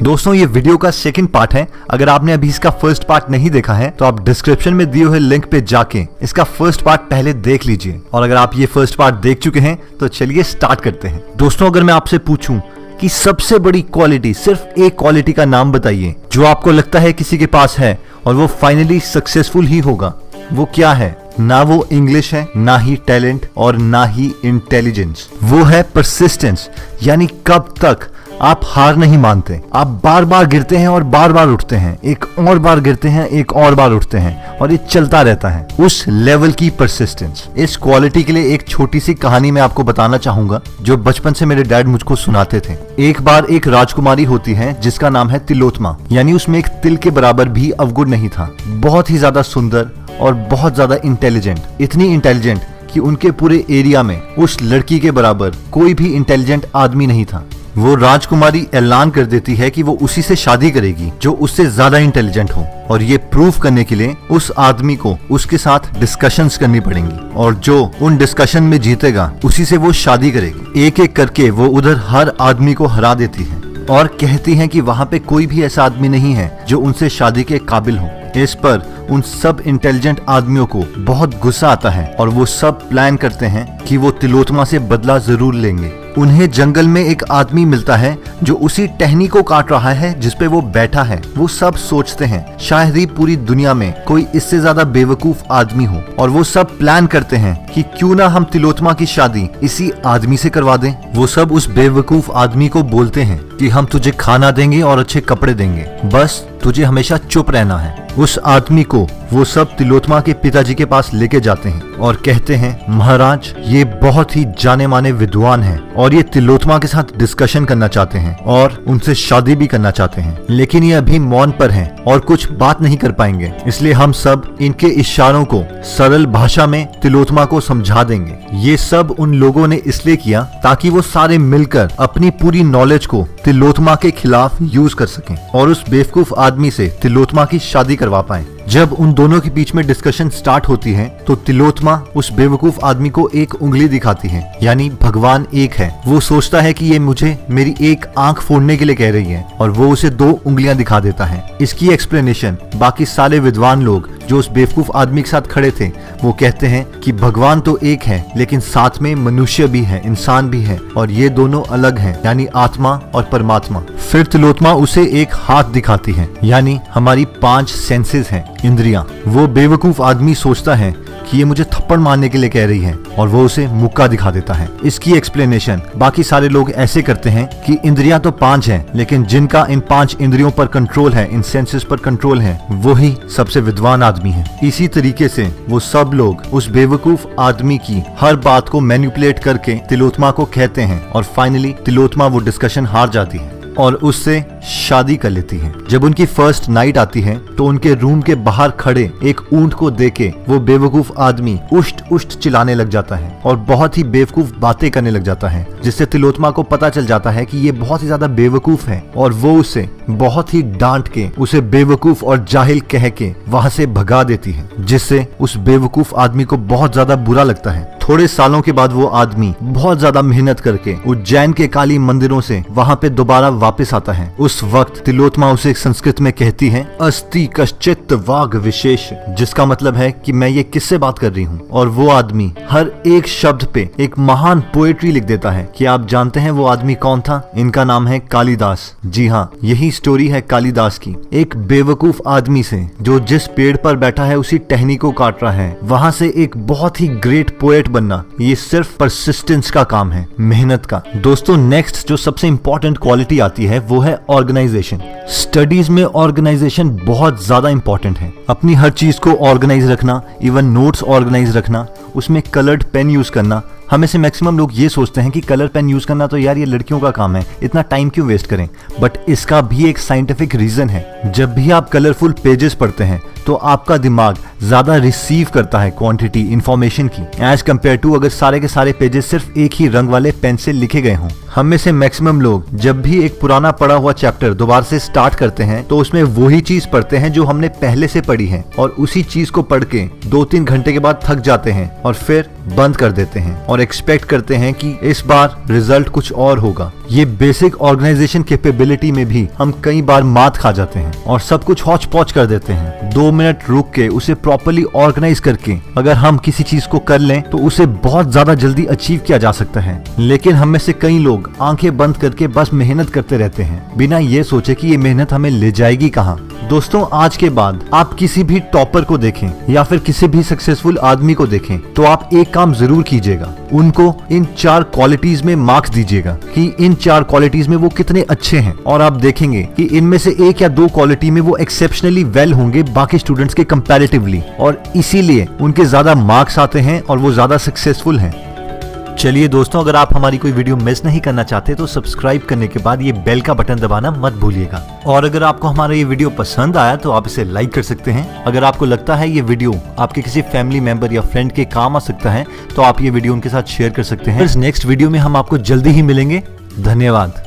दोस्तों ये वीडियो का सेकंड पार्ट है। अगर आपने अभी इसका फर्स्ट पार्ट नहीं देखा है तो आप डिस्क्रिप्शन में दिए हुए लिंक पे जाके इसका फर्स्ट पार्ट पहले देख लीजिए, और अगर आप ये फर्स्ट पार्ट देख चुके हैं तो चलिए स्टार्ट करते हैं। दोस्तों अगर मैं आपसे पूछूं कि सबसे बड़ी क्वालिटी, सिर्फ एक क्वालिटी का नाम बताइए जो आपको लगता है किसी के पास है और वो फाइनली सक्सेसफुल ही होगा, वो क्या है? ना वो इंग्लिश है, ना ही टैलेंट और ना ही इंटेलिजेंस, वो है परसिस्टेंस। यानी कब तक आप हार नहीं मानते, आप बार बार गिरते हैं और बार बार उठते हैं, एक और बार गिरते हैं, एक और बार उठते हैं, और ये चलता रहता है। उस लेवल की परसिस्टेंस। इस क्वालिटी के लिए एक छोटी सी कहानी मैं आपको बताना चाहूंगा जो बचपन से मेरे डैड मुझको सुनाते थे। एक बार एक राजकुमारी होती है जिसका नाम है तिलोत्मा, यानी उसमें एक तिल के बराबर भी अवगुण नहीं था। बहुत ही ज्यादा सुंदर और बहुत ज्यादा इंटेलिजेंट, इतनी इंटेलिजेंट कि उनके पूरे एरिया में उस लड़की के बराबर कोई भी इंटेलिजेंट आदमी नहीं था। वो राजकुमारी ऐलान कर देती है कि वो उसी से शादी करेगी जो उससे ज्यादा इंटेलिजेंट हो, और ये प्रूव करने के लिए उस आदमी को उसके साथ डिस्कशंस करनी पड़ेंगी, और जो उन डिस्कशन में जीतेगा उसी से वो शादी करेगी। एक एक करके वो उधर हर आदमी को हरा देती है और कहती है कि वहाँ पे कोई भी ऐसा आदमी नहीं है जो उनसे शादी के काबिल हो। इस पर उन सब इंटेलिजेंट आदमियों को बहुत गुस्सा आता है और वो सब प्लान करते हैं कि वो तिलोत्मा से बदला जरूर लेंगे। उन्हें जंगल में एक आदमी मिलता है जो उसी टहनी को काट रहा है जिसपे वो बैठा है। वो सब सोचते हैं शायद ही पूरी दुनिया में कोई इससे ज्यादा बेवकूफ आदमी हो, और वो सब प्लान करते हैं कि क्यों ना हम तिलोत्मा की शादी इसी आदमी से करवा दें। वो सब उस बेवकूफ आदमी को बोलते हैं कि हम तुझे खाना देंगे और अच्छे कपड़े देंगे, बस तुझे हमेशा चुप रहना है। उस आदमी को वो सब तिलोत्मा के पिताजी के पास लेके जाते हैं और कहते हैं, महाराज ये बहुत ही जाने माने विद्वान हैं और ये तिलोत्मा के साथ डिस्कशन करना चाहते हैं और उनसे शादी भी करना चाहते हैं, लेकिन ये अभी मौन पर हैं और कुछ बात नहीं कर पाएंगे, इसलिए हम सब इनके इशारों को सरल भाषा में तिलोत्मा को समझा देंगे। ये सब उन लोगों ने इसलिए किया ताकि वो सारे मिलकर अपनी पूरी नॉलेज को तिलोत्मा के खिलाफ यूज कर सकें और उस बेवकूफ आदमी से तिलोत्मा की शादी करवा पाएं। जब उन दोनों के बीच में डिस्कशन स्टार्ट होती है तो तिलोत्मा उस बेवकूफ आदमी को एक उंगली दिखाती है, यानी भगवान एक है। वो सोचता है कि ये मुझे मेरी एक आंख फोड़ने के लिए कह रही है, और वो उसे 2 उंगलियां दिखा देता है। इसकी एक्सप्लेनेशन बाकी सारे विद्वान लोग जो उस बेवकूफ आदमी के साथ खड़े थे वो कहते हैं कि भगवान तो एक है लेकिन साथ में मनुष्य भी है, इंसान भी है, और ये दोनों अलग हैं, यानी आत्मा और परमात्मा। फिर तिलोत्मा उसे एक हाथ दिखाती है, यानी हमारी 5 सेंसेस हैं, इंद्रियां। वो बेवकूफ आदमी सोचता है कि ये मुझे थप्पड़ मारने के लिए कह रही है और वो उसे मुक्का दिखा देता है। इसकी एक्सप्लेनेशन बाकी सारे लोग ऐसे करते हैं कि इंद्रियां तो 5 हैं, लेकिन जिनका इन 5 इंद्रियों पर कंट्रोल है, इन सेंसेस पर कंट्रोल है, वो ही सबसे विद्वान आदमी है। इसी तरीके से वो सब लोग उस बेवकूफ आदमी की हर बात को मैनिपुलेट करके तिलोत्मा को कहते हैं, और फाइनली तिलोत्मा वो डिस्कशन हार जाती है और उससे शादी कर लेती है। जब उनकी फर्स्ट नाइट आती है तो उनके रूम के बाहर खड़े एक ऊंट को देखे वो बेवकूफ आदमी उष्ट उष्ट चिल्लाने लग जाता है और बहुत ही बेवकूफ बातें करने लग जाता है, जिससे तिलोत्मा को पता चल जाता है कि ये बहुत ही ज्यादा बेवकूफ है, और वो उसे बहुत ही डांट के उसे बेवकूफ और जाहिल कह के वहां से भगा देती है, जिससे उस बेवकूफ आदमी को बहुत ज्यादा बुरा लगता है। थोड़े सालों के बाद वो आदमी बहुत ज्यादा मेहनत करके उज्जैन के काली मंदिरों से वहां पे दोबारा वापस आता है। उस वक्त तिलोत्मा उसे संस्कृत में कहती है, अस्ति कश्चित् वाग विशेष, जिसका मतलब है कि मैं ये किससे बात कर रही हूँ, और वो आदमी हर एक शब्द पे एक महान पोएट्री लिख देता है। कि आप जानते हैं वो आदमी कौन था? इनका नाम है कालिदास। जी हाँ, यही स्टोरी है कालिदास की। एक बेवकूफ आदमी से जो जिस पेड़ पर बैठा है उसी टहनी को काट रहा है, वहां से एक बहुत ही ग्रेट पोएट बनना, ये सिर्फ परसिस्टेंस का काम है, मेहनत का। दोस्तों नेक्स्ट जो सबसे इंपॉर्टेंट क्वालिटी आती है वो है ऑर्गेनाइजेशन। स्टडीज में ऑर्गेनाइजेशन बहुत ज्यादा इंपॉर्टेंट है। अपनी हर चीज को ऑर्गेनाइज रखना, इवन नोट्स ऑर्गेनाइज रखना, उसमें कलर्ड पेन यूज करना। हमें से मैक्सिमम लोग ये सोचते हैं कि कलर पेन यूज करना तो यार ये लड़कियों का काम है, इतना टाइम क्यों वेस्ट करें, बट इसका भी एक साइंटिफिक रीजन है। जब भी आप कलरफुल पेजेस पढ़ते हैं तो आपका दिमाग ज्यादा रिसीव करता है क्वांटिटी इंफॉर्मेशन की, एज कम्पेयर टू अगर सारे के सारे पेजेस सिर्फ एक ही रंग वाले पेन से लिखे गए हों। हम में से मैक्सिमम लोग जब भी एक पुराना पढ़ा हुआ चैप्टर दोबारा से स्टार्ट करते हैं तो उसमें वही चीज पढ़ते हैं जो हमने पहले से पढ़ी है, और उसी चीज को पढ़ के 2-3 घंटे के बाद थक जाते हैं और फिर बंद कर देते हैं और एक्सपेक्ट करते हैं कि इस बार रिजल्ट कुछ और होगा। ये बेसिक ऑर्गेनाइजेशन कैपेबिलिटी में भी हम कई बार मात खा जाते हैं और सब कुछ हौच पौच कर देते हैं। 2 मिनट रुक के उसे प्रॉपर्ली ऑर्गेनाइज करके अगर हम किसी चीज को कर लें तो उसे बहुत ज्यादा जल्दी अचीव किया जा सकता है। लेकिन हम में से कई लोग आंखें बंद करके बस मेहनत करते रहते हैं बिना ये सोचे कि ये मेहनत हमें ले जाएगी कहाँ। दोस्तों, आज के बाद आप किसी भी टॉपर को देखें या फिर किसी भी सक्सेसफुल आदमी को देखें तो आप एक काम जरूर कीजिएगा, उनको इन 4 क्वालिटीज में मार्क्स दीजिएगा कि इन 4 क्वालिटीज में वो कितने अच्छे हैं, और आप देखेंगे कि इनमें से 1 या 2 क्वालिटी में वो एक्सेप्शनली वेल होंगे बाकी स्टूडेंट्स के कंपैरेटिवली, और इसीलिए उनके ज्यादा मार्क्स आते हैं और वो ज्यादा सक्सेसफुल हैं। चलिए दोस्तों, अगर आप हमारी कोई वीडियो मिस नहीं करना चाहते तो सब्सक्राइब करने के बाद ये बेल का बटन दबाना मत भूलिएगा। और अगर आपको हमारा ये वीडियो पसंद आया तो आप इसे लाइक कर सकते हैं। अगर आपको लगता है ये वीडियो आपके किसी फैमिली मेंबर या फ्रेंड के काम आ सकता है तो आप ये वीडियो उनके साथ शेयर कर सकते हैं। नेक्स्ट वीडियो में हम आपको जल्दी ही मिलेंगे। धन्यवाद।